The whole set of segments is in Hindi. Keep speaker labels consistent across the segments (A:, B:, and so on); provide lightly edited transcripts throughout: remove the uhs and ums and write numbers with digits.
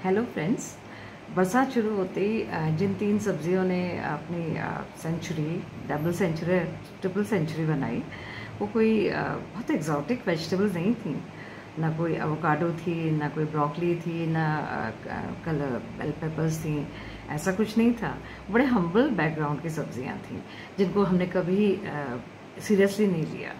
A: Hello friends. बरसात शुरू होते ही जिन तीन सब्जियों ने अपनी century, double century, triple century बनाई, वो कोई बहुत एग्जॉटिक वेजिटेबल्स नहीं थी। ना कोई एवोकाडो थी, ना कोई ब्रोकली थी, ना कलर बेल पेपर्स थी। ऐसा कुछ नहीं था। बड़े हम्बल बैकग्राउंड की सब्जियां थी जिनको हमने कभी सीरियसली नहीं लिया।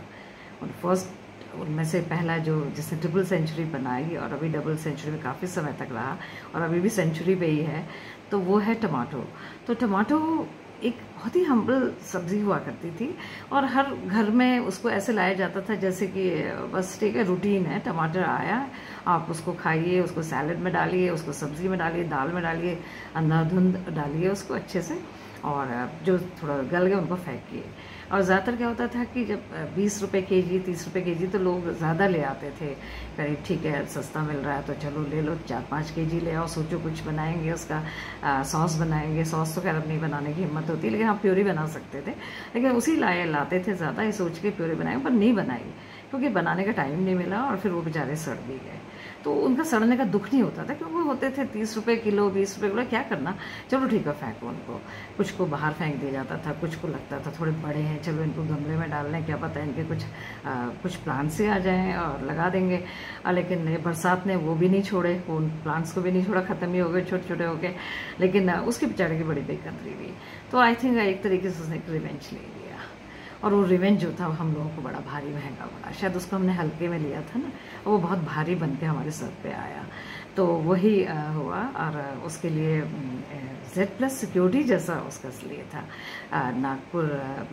A: और फर्स्ट उनमें से पहला जो जिसने ट्रिपल सेंचुरी बनाई और अभी डबल सेंचुरी में काफ़ी समय तक रहा और अभी भी सेंचुरी पे ही है, तो वो है टमाटो। तो टमाटो एक बहुत ही हम्बल सब्जी हुआ करती थी और हर घर में उसको ऐसे लाया जाता था जैसे कि बस ठीक है, रूटीन है, टमाटर आया, आप उसको खाइए, उसको सैलड में डालिए, उसको सब्जी में डालिए, दाल में डालिए, अंधाधुंध डालिए उसको अच्छे से, और जो थोड़ा गल गए उनको फेंकिए। और ज़्यादातर क्या होता था कि जब 20 रुपये केजी, 30 रुपये केजी, तो लोग ज़्यादा ले आते थे। करीब ठीक है, सस्ता मिल रहा है तो चलो ले लो, 4-5 केजी ले आओ, सोचो कुछ बनाएंगे उसका, सॉस बनाएंगे। सॉस तो खैर अब नहीं बनाने की हिम्मत होती, लेकिन हाँ प्योरी बना सकते थे। लेकिन उसी लाते थे ज़्यादा, ये सोच के प्योरी बनाएंगे, पर नहीं बनाई क्योंकि बनाने का टाइम नहीं मिला और फिर वो बेचारे सड़ भी गए। तो उनका सड़ने का दुख नहीं होता था क्योंकि वो होते थे 30 रुपये किलो, 20 रुपये किलो, क्या करना, चलो ठीक है फेंको उनको। कुछ को बाहर फेंक दिया जाता था, कुछ को लगता था थोड़े बड़े हैं, चलो इनको गमले में डाल लें, क्या पता इनके कुछ प्लांट्स से आ जाएं और लगा देंगे। लेकिन बरसात ने वो भी नहीं छोड़े, वो प्लांट्स को भी नहीं छोड़ा, ख़त्म ही हो गए छोटे छोटे हो गए। लेकिन उसके बेचारे की बड़ी बेकदरी हुई। तो आई थिंक एक तरीके से उसने रिवेंज ले लिया, और वो रिवेंज जो था हम लोगों को बड़ा भारी महंगा पड़ा। शायद उसको हमने हल्के में लिया था ना, और वो बहुत भारी बन के हमारे सर पे आया। तो वही हुआ, और उसके लिए Z+ सिक्योरिटी जैसा उसका लिए था। नागपुर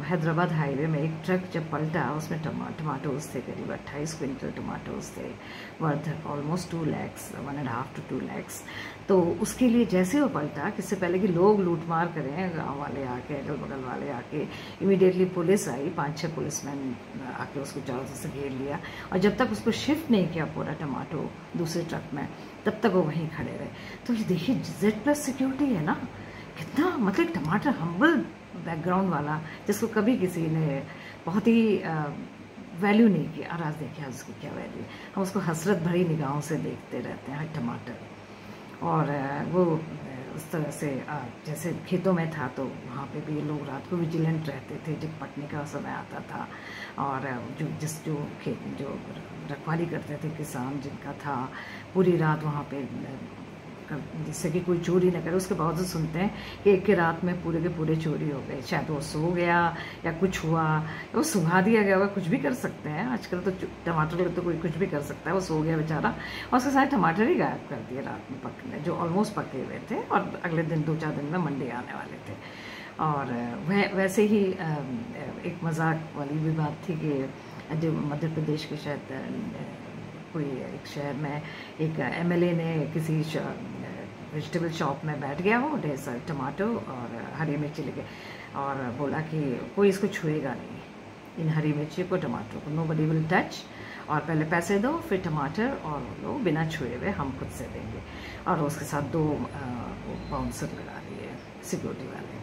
A: हैदराबाद हाईवे में एक ट्रक जब पलटा, उसमें टमाटोज थे, करीब 28 क्विंटल टमाटोज थे, worth almost 2 lakh, 1.5 to 2 lakh. तो उसके लिए जैसे वो पलटा, किससे पहले कि लोग लूटमार करें, गांव वाले आके, अगल बगल वाले आके, इमीडिएटली पुलिस आई, 5-6 पुलिसमैन आके उसको चारों तरफ से घेर लिया। और जब तक उसको शिफ्ट नहीं किया पूरा टमाटो दूसरे ट्रक में, तब तक वो वहीं खड़े रहे। तो ये देखिए Z+ सिक्योरिटी है ना, कितना मतलब टमाटर हम्बल बैकग्राउंड वाला, जिसको कभी किसी ने बहुत ही वैल्यू नहीं किया, और आज देखिए उसकी क्या वैल्यू है। हम उसको हसरत भरी निगाहों से देखते रहते हैं टमाटर। और वो उस तरह से जैसे खेतों में था तो वहाँ पे भी लोग रात को विजिलेंट रहते थे जब पकने का समय आता था। और जो रखवाली करते थे किसान जिनका था, पूरी रात वहाँ पे जिससे कि कोई चोरी न करे। उसके बावजूद सुनते हैं कि एक रात में पूरे के पूरे चोरी हो गए। शायद वो सो गया या कुछ हुआ, वो सुबह दिया गया होगा, कुछ भी कर सकते हैं आजकल तो। टमाटर तो कोई कुछ भी कर सकता है। वो सो गया बेचारा, और उसके सारे टमाटर ही गायब कर दिए रात में पकने, जो ऑलमोस्ट पके हुए थे और अगले दिन 2-4 दिन में मंडी आने वाले थे। और वैसे ही एक मजाक वाली भी बात थी कि जो मध्य प्रदेश के शायद कोई एक शहर में एक MLA ने किसी वेजिटेबल शॉप में बैठ गया, वो ढेर सारे टमाटो और हरी मिर्ची लेके, और बोला कि कोई इसको छुएगा नहीं, इन हरी मिर्ची को, टमाटर को, नोबडी विल टच, और पहले पैसे दो फिर टमाटर, और लोग बिना छुए हुए हम खुद से देंगे। और उसके साथ 2 बाउंसर लगा दिए सिक्योरिटी वाले।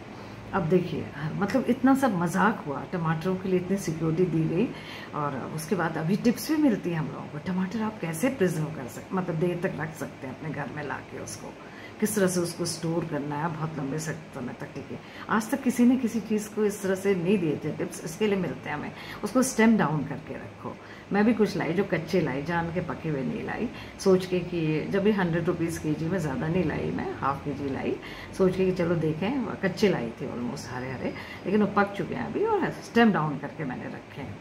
A: अब देखिए मतलब इतना सब मजाक हुआ, टमाटरों के लिए इतनी सिक्योरिटी दी गई। और उसके बाद अभी टिप्स भी मिलती है हम लोगों को, टमाटर आप कैसे प्रिजर्व कर सकते, मतलब देर तक रख सकते हैं अपने घर में लाके, उसको किस तरह से उसको स्टोर करना है बहुत लंबे समय तक टिके। आज तक किसी ने किसी चीज़ को इस तरह से नहीं दिए थे टिप्स, इसके लिए मिलते हैं हमें। उसको स्टेम डाउन करके रखो। मैं भी कुछ लाई जो कच्चे लाई, जान के पके हुए नहीं लाई, सोच के कि जब भी 100 रुपीज़ केजी में, ज़्यादा नहीं लाई मैं, ½ केजी लाई, सोच के कि चलो देखें। कच्चे लाई थे ऑलमोस्ट हरे हरे, लेकिन वो पक चुके हैं अभी, और स्टेम डाउन करके मैंने रखे हैं।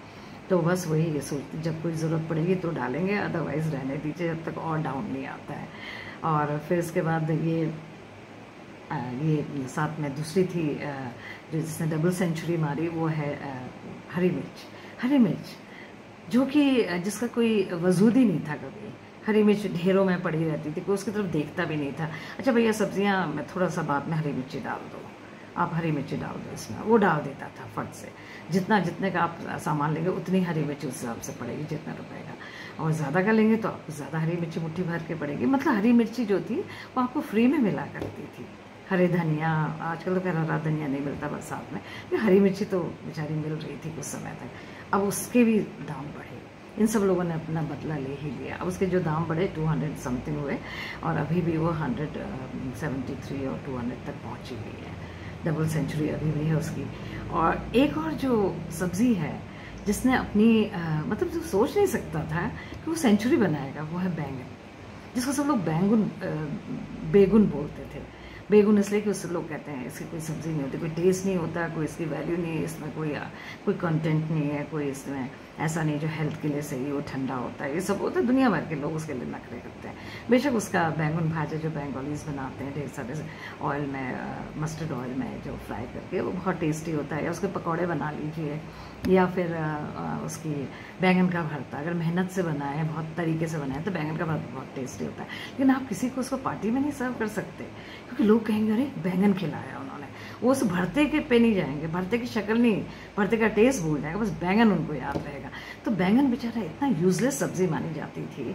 A: तो बस वही ये सोचती, जब कोई ज़रूरत पड़ेगी तो डालेंगे, अदरवाइज़ रहने दीजिए जब तक और डाउन नहीं आता है। और फिर इसके बाद ये साथ में दूसरी थी जो जिसने डबल सेंचुरी मारी, वो है हरी मिर्च, जो कि जिसका कोई वजूद ही नहीं था कभी। हरी मिर्च ढेरों में पड़ी रहती थी, कोई उसकी तरफ देखता भी नहीं था। अच्छा भैया सब्जियां में थोड़ा सा बाद में हरी मिर्ची डाल दो, आप हरी मिर्ची डाल दो इसमें, वो डाल देता था फट से। जितने का आप सामान लेंगे उतनी हरी मिर्ची उस हिसाब से पड़ेगी जितना रुपए का, और ज़्यादा का लेंगे तो आपको ज़्यादा हरी मिर्ची मुट्ठी भर के पड़ेगी। मतलब हरी मिर्ची जो थी वो आपको फ्री में मिला करती थी। हरे धनिया, आजकल तो खैर हरा धनिया नहीं मिलता बरसात में, हरी मिर्ची तो बेचारी मिल रही थी कुछ समय तक। अब उसके भी दाम बढ़े, इन सब लोगों ने अपना बदला ले ही लिया। अब उसके जो दाम बढ़े 200 समथिंग हुए और अभी भी वो 173 और 200 तक पहुंची हुई है। डबल सेंचुरी अभी भी है उसकी। और एक और जो सब्ज़ी है जिसने अपनी मतलब जो सोच नहीं सकता था कि वो सेंचुरी बनाएगा, वो है बैंगन, जिसको सब लोग बेगुन बोलते थे। बेगुन इसलिए कि उससे लोग कहते हैं इसकी कोई सब्ज़ी नहीं होती, कोई टेस्ट नहीं होता, कोई इसकी वैल्यू नहीं है, इसमें कोई कंटेंट नहीं है, कोई इसमें ऐसा नहीं जो हेल्थ के लिए सही हो, ठंडा होता है, ये सब होता है। दुनिया भर के लोग उसके लिए नखरे करते हैं। बेशक उसका बैंगन भाजा जो बंगालीज बनाते हैं ढेर सारे ऑयल में, मस्टर्ड ऑयल में जो फ्राई करके, वो बहुत टेस्टी होता है। या उसके पकौड़े बना लीजिए, या फिर उसकी बैंगन का भरता अगर मेहनत से बनाए, बहुत तरीके से बनाए, तो बैंगन का भरता बहुत टेस्टी होता है। लेकिन आप किसी को उसको पार्टी में नहीं सर्व कर सकते, क्योंकि लोग कहेंगे अरे बैंगन खिलाया उन्होंने। वो उस भरते के पे नहीं जाएंगे, भरते की शक्ल नहीं, भरते का टेस्ट भूल जाएगा, बस बैंगन उनको याद रहेगा। तो बैंगन बेचारा इतना यूजलेस सब्जी मानी जाती थी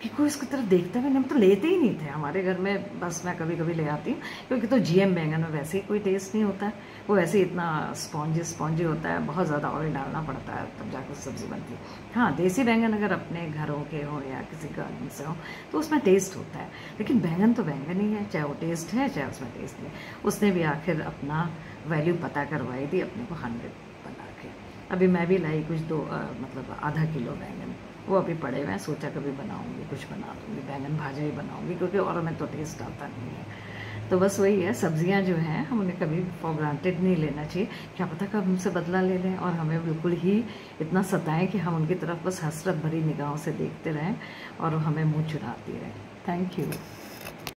A: कि कोई उसकी तरफ देखता भी नहीं, हम तो लेते ही नहीं थे हमारे घर में। बस मैं कभी कभी ले आती हूँ, क्योंकि तो जीएम बैंगन में वैसे ही कोई टेस्ट नहीं होता है, वो वैसे ही इतना स्पॉन्जी होता है, बहुत ज़्यादा ऑयल डालना पड़ता है तब जाकर सब्ज़ी बनती है। हाँ, देसी बैंगन अगर अपने घरों के हों या किसी गार्डन से हो तो उसमें टेस्ट होता है, लेकिन बैंगन तो बैंगन ही है, चाहे वो टेस्ट है चाहे उसमें टेस्ट नहीं। उसने भी आखिर अपना वैल्यू पता करवाई थी अपने को 100 बना के। अभी मैं भी लाई कुछ मतलब आधा किलो बैंगन, वो अभी पड़े हुए हैं, सोचा कभी बनाऊंगी, कुछ बना दूंगी, बैंगन भाजा ही बनाऊंगी, क्योंकि और में तो टेस्ट आता नहीं है। तो बस वही है, सब्जियां जो हैं हम उन्हें कभी फॉर ग्रांटेड नहीं लेना चाहिए। क्या पता कब हमसे बदला ले लें और हमें बिल्कुल ही इतना सताएं कि हम उनकी तरफ बस हसरत भरी निगाहों से देखते रहें और हमें मुँह चुराती रहें। Thank you.